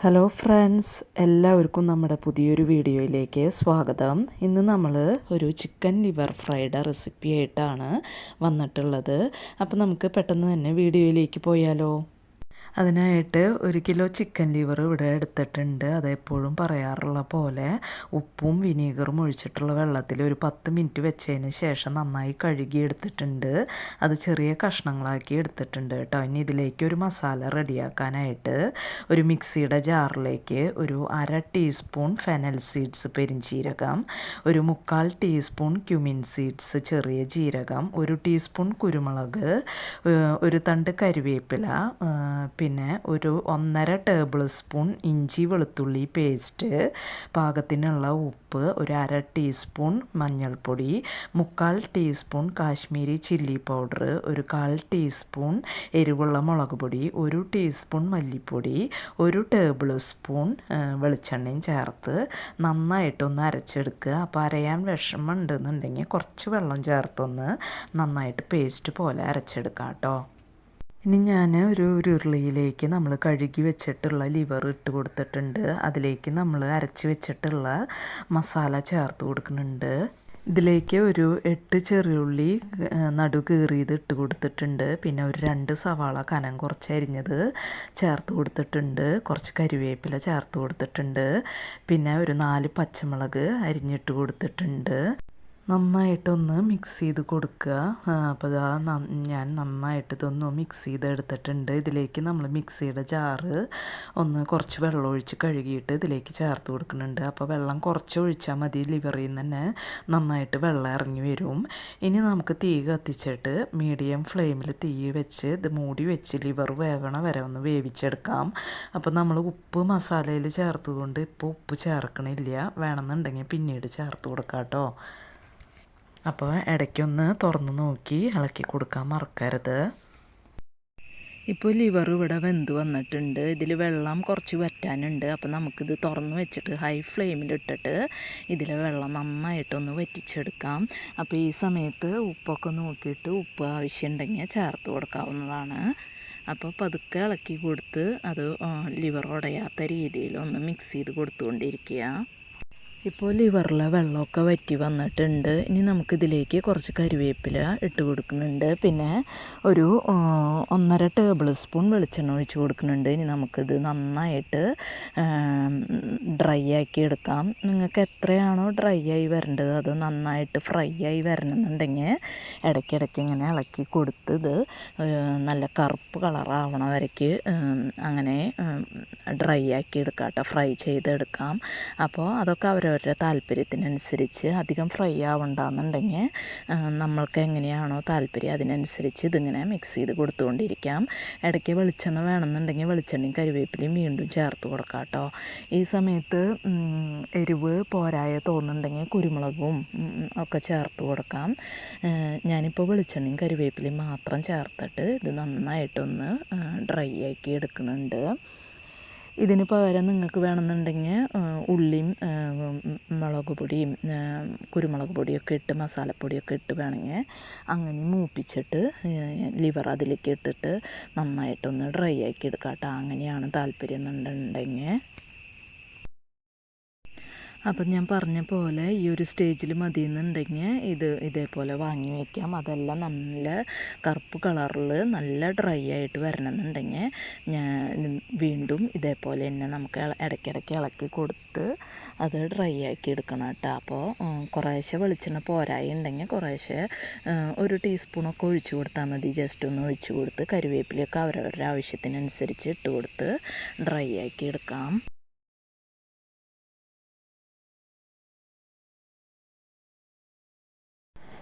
Hello friends, എല്ലാവർക്കും നമ്മുടെ പുതിയൊരു വീഡിയോയിലേക്ക് സ്വാഗതം. ഇന്ന് നമ്മൾ ഒരു ചിക്കൻ ലിവർ ഫ്രൈഡ് റെസിപ്പി ആയിട്ടാണ് വന്നിട്ടുള്ളത്. അപ്പോൾ നമുക്ക് പെട്ടെന്ന് തന്നെ വീഡിയോയിലേക്ക് പോയാലോ. അതിനായിട്ട് 1 കിലോ ചിക്കൻ ലിവർ ഇവിടെ എടുത്തിട്ടുണ്ട്. അതെപ്പോഴും പറയാറുള്ള പോലെ ഉപ്പും വിനീഗറും ഒഴിച്ചിട്ടുള്ള വെള്ളത്തിൽ ഒരു 10 മിനിറ്റ് വെച്ചതിന് ശേഷം നന്നായി കഴുകി എടുത്തിട്ടുണ്ട്. അത് ചെറിയ കഷ്ണങ്ങളാക്കി എടുത്തിട്ടുണ്ട് കേട്ടോ. ഇനി ഇതിലേക്ക് ഒരു മസാല റെഡിയാക്കാനായിട്ട് ഒരു മിക്സിയുടെ ജാറിലേക്ക് ഒരു 1/2 ടീസ്പൂൺ ഫെനൽ സീഡ്സ് പെരിഞ്ചീരകം, ഒരു 1/4 ടീസ്പൂൺ ക്യുമിൻ സീഡ്സ് ചെറിയ ജീരകം, 1 ടീസ്പൂൺ കുരുമുളക്, ഒരു തണ്ട് കരിവേപ്പില, പിന്നെ ഒരു 1.5 ടേബിൾ സ്പൂൺ ഇഞ്ചി വെളുത്തുള്ളി പേസ്റ്റ്, പാകത്തിനുള്ള ഉപ്പ്, ഒരു 1/2 ടീസ്പൂൺ മഞ്ഞൾപ്പൊടി, 1/4 ടീസ്പൂൺ കാശ്മീരി ചില്ലി പൗഡർ, ഒരു 1/4 ടീസ്പൂൺ എരിവുള്ള മുളക് പൊടി, 1 ടീസ്പൂൺ മല്ലിപ്പൊടി, 1 ടേബിൾ സ്പൂൺ വെളിച്ചെണ്ണയും ചേർത്ത് നന്നായിട്ടൊന്ന് അരച്ചെടുക്കുക. അപ്പോൾ അരയാൻ വിഷമമുണ്ടെന്നുണ്ടെങ്കിൽ കുറച്ച് വെള്ളം ചേർത്തൊന്ന് നന്നായിട്ട് പേസ്റ്റ് പോലെ അരച്ചെടുക്കാം കേട്ടോ. ഇനി ഞാൻ ഒരു ഉരുളിയിലേക്ക് നമ്മൾ കഴുകി വെച്ചിട്ടുള്ള ലിവർ ഇട്ട് കൊടുത്തിട്ടുണ്ട്. അതിലേക്ക് നമ്മൾ അരച്ച് വെച്ചിട്ടുള്ള മസാല ചേർത്ത് കൊടുക്കുന്നുണ്ട്. ഇതിലേക്ക് ഒരു 8 ചെറിയുള്ളി നടു കീറിയത് ഇട്ട് കൊടുത്തിട്ടുണ്ട്. പിന്നെ ഒരു 2 സവാള കനം കുറച്ച് അരിഞ്ഞത് ചേർത്ത് കൊടുത്തിട്ടുണ്ട്. കുറച്ച് കരിവേപ്പില ചേർത്ത് കൊടുത്തിട്ടുണ്ട്. പിന്നെ ഒരു 4 പച്ചമുളക് അരിഞ്ഞിട്ട് കൊടുത്തിട്ടുണ്ട്. നന്നായിട്ടൊന്ന് മിക്സ് ചെയ്ത് കൊടുക്കുക. അപ്പോൾ ഞാൻ നന്നായിട്ട് ഇതൊന്ന് മിക്സ് ചെയ്തെടുത്തിട്ടുണ്ട്. ഇതിലേക്ക് നമ്മൾ മിക്സിയുടെ ജാറ് ഒന്ന് കുറച്ച് വെള്ളം ഒഴിച്ച് കഴുകിയിട്ട് ഇതിലേക്ക് ചേർത്ത് കൊടുക്കുന്നുണ്ട്. അപ്പോൾ വെള്ളം കുറച്ച് ഒഴിച്ചാൽ മതി, ലിവറിൽ നിന്ന് തന്നെ നന്നായിട്ട് വെള്ളം ഇറങ്ങി വരും. ഇനി നമുക്ക് തീ കത്തിച്ചിട്ട് മീഡിയം ഫ്ലെയിമിൽ തീ വെച്ച് ഇത് മൂടി വെച്ച് ലിവർ വേവണ വരെ ഒന്ന് വേവിച്ചെടുക്കാം. അപ്പോൾ നമ്മൾ ഉപ്പ് മസാലയിൽ ചേർത്തുകൊണ്ട് ഇപ്പോൾ ഉപ്പ് ചേർക്കണില്ല, വേണമെന്നുണ്ടെങ്കിൽ പിന്നീട് ചേർത്ത് കൊടുക്കാം കേട്ടോ. അപ്പോൾ ഇടയ്ക്കൊന്ന് തുറന്ന് നോക്കി ഇളക്കി കൊടുക്കാൻ മറക്കരുത്. ഇപ്പോൾ ലിവർ ഇവിടെ വെന്ത് വന്നിട്ടുണ്ട്. ഇതിൽ വെള്ളം കുറച്ച് വറ്റാനുണ്ട്. അപ്പോൾ നമുക്കിത് തുറന്ന് വെച്ചിട്ട് ഹൈ ഫ്ലെയിമിലിട്ടിട്ട് ഇതിലെ വെള്ളം നന്നായിട്ടൊന്ന് വറ്റിച്ചെടുക്കാം. അപ്പോൾ ഈ സമയത്ത് ഉപ്പൊക്കെ നോക്കിയിട്ട് ഉപ്പ് ആവശ്യമുണ്ടെങ്കിൽ ചേർത്ത് കൊടുക്കാവുന്നതാണ്. അപ്പോൾ പതുക്കെ ഇളക്കി കൊടുത്ത് അത് ലിവർ ഉടയാത്ത രീതിയിൽ ഒന്ന് മിക്സ് ചെയ്ത് കൊടുത്തുകൊണ്ടിരിക്കുക. ഇപ്പോൾ ലിവറിലെ വെള്ളമൊക്കെ വറ്റി വന്നിട്ടുണ്ട്. ഇനി നമുക്കിതിലേക്ക് കുറച്ച് കരിവേപ്പില ഇട്ട് കൊടുക്കുന്നുണ്ട്. പിന്നെ ഒരു 1.5 ടേബിൾ സ്പൂൺ വെളിച്ചെണ്ണ ഒഴിച്ച് കൊടുക്കുന്നുണ്ട്. ഇനി നമുക്കിത് നന്നായിട്ട് ഡ്രൈ ആക്കി എടുക്കാം. നിങ്ങൾക്ക് എത്രയാണോ ഡ്രൈ ആയി വരേണ്ടത് അത് നന്നായിട്ട് ഫ്രൈ ആയി വരണമെന്നുണ്ടെങ്കിൽ ഇടയ്ക്കിടയ്ക്ക് ഇങ്ങനെ ഇളക്കി കൊടുത്ത് ഇത് നല്ല കറുപ്പ് കളറാവണ വരയ്ക്ക് അങ്ങനെ ഡ്രൈ ആക്കി എടുക്കാം കേട്ടോ, ഫ്രൈ ചെയ്തെടുക്കാം. അപ്പോൾ അതൊക്കെ അവരവരുടെ താല്പര്യത്തിനനുസരിച്ച്, അധികം ഫ്രൈ ആവണ്ടെന്നുണ്ടെങ്കിൽ നമ്മൾക്ക് എങ്ങനെയാണോ താല്പര്യം അതിനനുസരിച്ച് ഇതിങ്ങനെ മിക്സ് ചെയ്ത് കൊടുത്തുകൊണ്ടിരിക്കാം. ഇടയ്ക്ക് വെളിച്ചെണ്ണ വേണമെന്നുണ്ടെങ്കിൽ വെളിച്ചെണ്ണയും കരിവേപ്പിലയും വീണ്ടും ചേർത്ത് കൊടുക്കാം കേട്ടോ. ഈ സമയത്ത് എരിവ് പോരായ തോന്നുന്നുണ്ടെങ്കിൽ കുരുമുളകും ഒക്കെ ചേർത്ത് കൊടുക്കാം. ഞാനിപ്പോൾ വെളിച്ചെണ്ണയും കരിവേപ്പിലയും മാത്രം ചേർത്തിട്ട് ഇത് നന്നായിട്ടൊന്ന് ഡ്രൈ ആക്കി എടുക്കുന്നുണ്ട്. ഇതിന് പകരം നിങ്ങൾക്ക് വേണമെന്നുണ്ടെങ്കിൽ ഉള്ളിയും മുളക് പൊടിയും കുരുമുളക് പൊടിയൊക്കെ ഇട്ട് മസാലപ്പൊടിയൊക്കെ ഇട്ട് വേണമെങ്കിൽ അങ്ങനെ മൂപ്പിച്ചിട്ട് ലിവർ അതിലേക്ക് ഇട്ടിട്ട് നന്നായിട്ടൊന്ന് ഡ്രൈ ആക്കി എടുക്കാം കേട്ടോ. അങ്ങനെയാണ് താല്പര്യം എന്നുണ്ടെങ്കിൽ. അപ്പം ഞാൻ പറഞ്ഞ പോലെ ഈ ഒരു സ്റ്റേജിൽ മതിയെന്നുണ്ടെങ്കിൽ ഇതേപോലെ വാങ്ങി വയ്ക്കാം. അതെല്ലാം നല്ല കറുപ്പ് കളറിൽ നല്ല ഡ്രൈ ആയിട്ട് വരണമെന്നുണ്ടെങ്കിൽ ഞാൻ വീണ്ടും ഇതേപോലെ തന്നെ നമുക്ക് ഇടയ്ക്കിടയ്ക്ക് ഇളക്കി കൊടുത്ത് അത് ഡ്രൈ ആക്കി എടുക്കണം കേട്ടോ. അപ്പോൾ കുറേശ്ശെ വെളിച്ചെണ്ണ പോരായി ഉണ്ടെങ്കിൽ കുറേശ്ശെ 1 ടീസ്പൂണൊക്കെ ഒഴിച്ചു കൊടുത്താൽ മതി. ജസ്റ്റ് ഒന്ന് ഒഴിച്ചു കൊടുത്ത് കരിവേപ്പിലയൊക്കെ അവരവരുടെ ആവശ്യത്തിനനുസരിച്ച് ഇട്ട് കൊടുത്ത് ഡ്രൈ ആക്കി എടുക്കാം.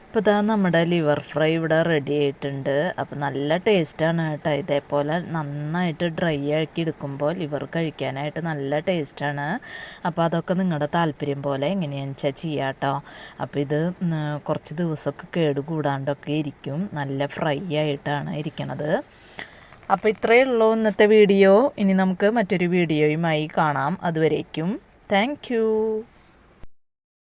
ഇപ്പോൾ ഇതാ നമ്മുടെ ലിവർ ഫ്രൈ ഇവിടെ റെഡി ആയിട്ടുണ്ട്. അപ്പോൾ നല്ല ടേസ്റ്റാണ് കേട്ടോ. ഇതേപോലെ നന്നായിട്ട് ഡ്രൈ ആക്കി എടുക്കുമ്പോൾ ലിവർ കഴിക്കാനായിട്ട് നല്ല ടേസ്റ്റാണ്. അപ്പോൾ അതൊക്കെ നിങ്ങളുടെ താല്പര്യം പോലെ എങ്ങനെയാണെന്ന് വെച്ചാൽ ചെയ്യാം കേട്ടോ. അപ്പോൾ ഇത് കുറച്ച് ദിവസമൊക്കെ കേടുകൂടാണ്ടൊക്കെ ഇരിക്കും. നല്ല ഫ്രൈ ആയിട്ടാണ് ഇരിക്കണത്. അപ്പോൾ ഇത്രയേ ഉള്ളൂ ഇന്നത്തെ വീഡിയോ. ഇനി നമുക്ക് മറ്റൊരു വീഡിയോയുമായി കാണാം. അതുവരേക്കും താങ്ക് യു.